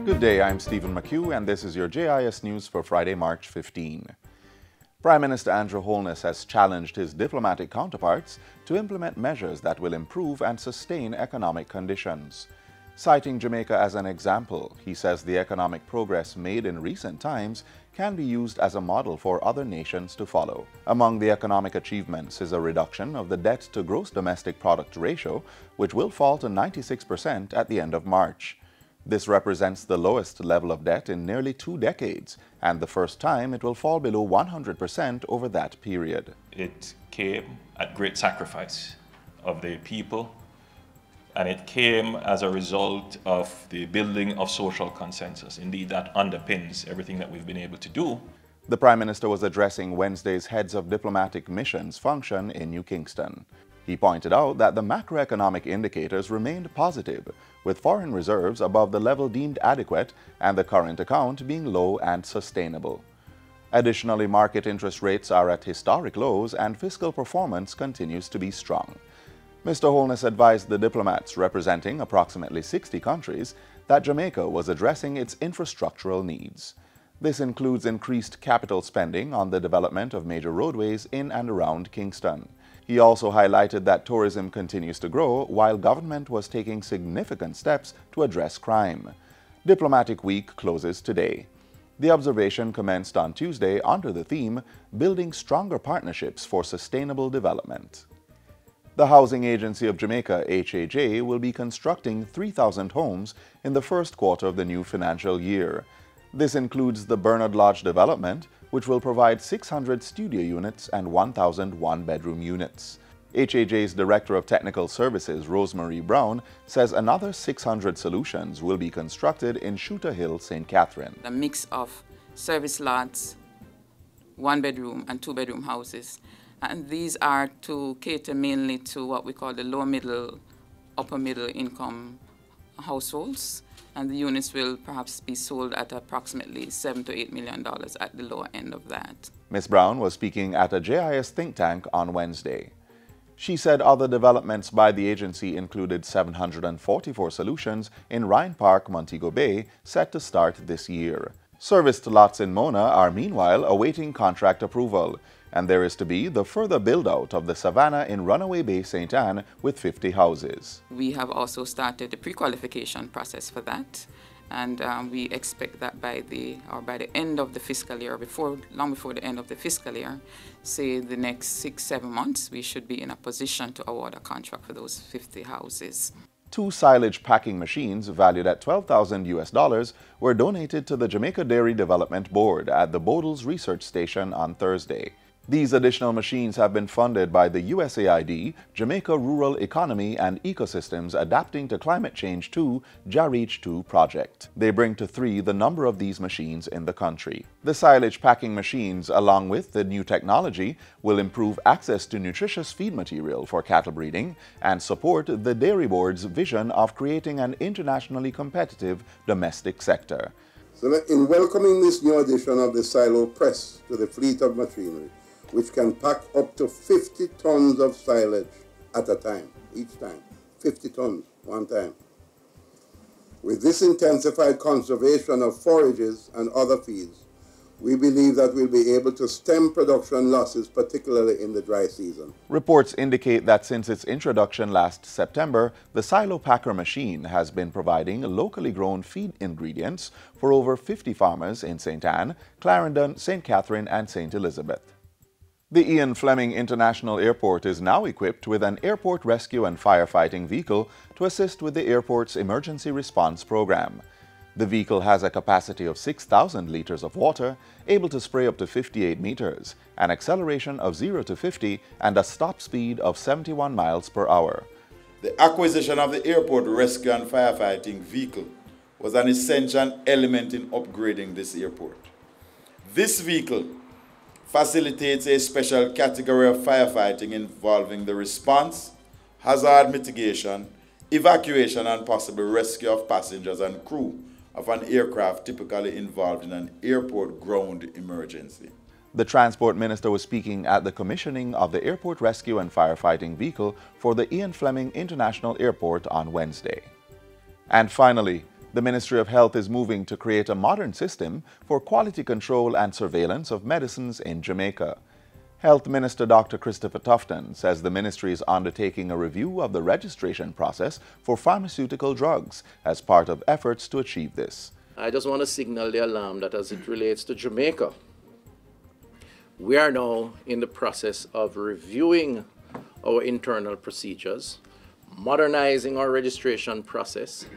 Good day, I'm Stephen McHugh, and this is your JIS News for Friday, March 15. Prime Minister Andrew Holness has challenged his diplomatic counterparts to implement measures that will improve and sustain economic conditions. Citing Jamaica as an example, he says the economic progress made in recent times can be used as a model for other nations to follow. Among the economic achievements is a reduction of the debt to gross domestic product ratio, which will fall to 96% at the end of March. This represents the lowest level of debt in nearly 2 decades, and the first time it will fall below 100% over that period. It came at great sacrifice of the people, and it came as a result of the building of social consensus. Indeed, that underpins everything that we've been able to do. The Prime Minister was addressing Wednesday's Heads of Diplomatic Missions function in New Kingston. He pointed out that the macroeconomic indicators remained positive, with foreign reserves above the level deemed adequate and the current account being low and sustainable. Additionally, market interest rates are at historic lows and fiscal performance continues to be strong. Mr. Holness advised the diplomats representing approximately 60 countries that Jamaica was addressing its infrastructural needs. This includes increased capital spending on the development of major roadways in and around Kingston. He also highlighted that tourism continues to grow while government was taking significant steps to address crime. Diplomatic Week closes today. The observation commenced on Tuesday under the theme, Building Stronger Partnerships for Sustainable Development. The Housing Agency of Jamaica, HAJ, will be constructing 3,000 homes in the first quarter of the new financial year. This includes the Bernard Lodge development, which will provide 600 studio units and 1,000 one-bedroom units. HAJ's Director of Technical Services, Rosemary Brown, says another 600 solutions will be constructed in Shooter Hill, St. Catherine. A mix of service lots, one-bedroom and two-bedroom houses. And these are to cater mainly to what we call the low-middle, upper-middle income households. And the units will perhaps be sold at approximately $7 to $8 million at the lower end of that. Ms. Brown was speaking at a JIS think tank on Wednesday. She said other developments by the agency included 744 solutions in Ryan Park, Montego Bay, set to start this year. Serviced lots in Mona are meanwhile awaiting contract approval, and there is to be the further build-out of the Savannah in Runaway Bay, St. Anne with 50 houses. We have also started the pre-qualification process for that, and we expect that by the end of the fiscal year, long before the end of the fiscal year, say the next 6-7 months, we should be in a position to award a contract for those 50 houses. 2 silage packing machines valued at $12,000 were donated to the Jamaica Dairy Development Board at the Bodles Research Station on Thursday. These additional machines have been funded by the USAID, Jamaica Rural Economy and Ecosystems Adapting to Climate Change 2 JAREACH 2 project. They bring to 3 the number of these machines in the country. The silage packing machines, along with the new technology, will improve access to nutritious feed material for cattle breeding and support the Dairy Board's vision of creating an internationally competitive domestic sector. So in welcoming this new addition of the silo press to the fleet of machinery, which can pack up to 50 tons of silage at a time, each time. 50 tons, one time. With this intensified conservation of forages and other feeds, we believe that we'll be able to stem production losses, particularly in the dry season. Reports indicate that since its introduction last September, the silo packer machine has been providing locally grown feed ingredients for over 50 farmers in St. Anne, Clarendon, St. Catherine, and St. Elizabeth. The Ian Fleming International Airport is now equipped with an airport rescue and firefighting vehicle to assist with the airport's emergency response program. The vehicle has a capacity of 6,000 liters of water, able to spray up to 58 meters, an acceleration of 0 to 50, and a stop speed of 71 miles per hour. The acquisition of the airport rescue and firefighting vehicle was an essential element in upgrading this airport. This vehicle facilitates a special category of firefighting involving the response, hazard mitigation, evacuation, and possible rescue of passengers and crew of an aircraft typically involved in an airport ground emergency. The Transport Minister was speaking at the commissioning of the Airport Rescue and Firefighting Vehicle for the Ian Fleming International Airport on Wednesday. And finally, The Ministry of Health is moving to create a modern system for quality control and surveillance of medicines in Jamaica. Health Minister Dr. Christopher Tufton says the ministry is undertaking a review of the registration process for pharmaceutical drugs as part of efforts to achieve this. I just want to signal the alarm that as it relates to Jamaica, we are now in the process of reviewing our internal procedures, modernizing our registration process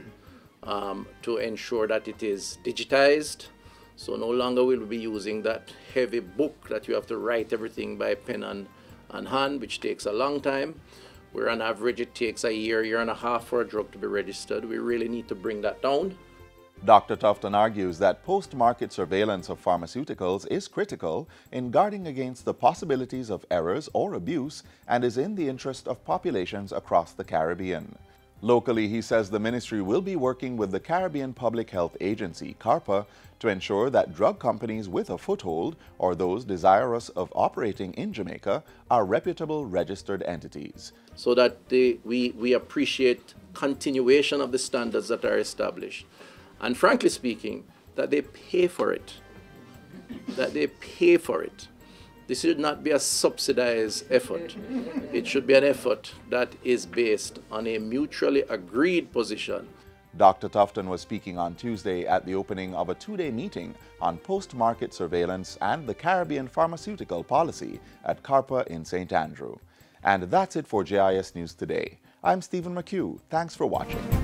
to ensure that it is digitized. So no longer will we be using that heavy book that you have to write everything by pen and hand, which takes a long time, where on average it takes a year and a half for a drug to be registered. We really need to bring that down. Dr. Tufton argues that post-market surveillance of pharmaceuticals is critical in guarding against the possibilities of errors or abuse and is in the interest of populations across the Caribbean. Locally, he says the ministry will be working with the Caribbean Public Health Agency, CARPA, to ensure that drug companies with a foothold or those desirous of operating in Jamaica are reputable registered entities. So that we appreciate continuation of the standards that are established. And frankly speaking, that they pay for it. This should not be a subsidized effort. It should be an effort that is based on a mutually agreed position. Dr. Tufton was speaking on Tuesday at the opening of a two-day meeting on post-market surveillance and the Caribbean pharmaceutical policy at CARPA in St. Andrew. And that's it for JIS News Today. I'm Stephen McHugh. Thanks for watching.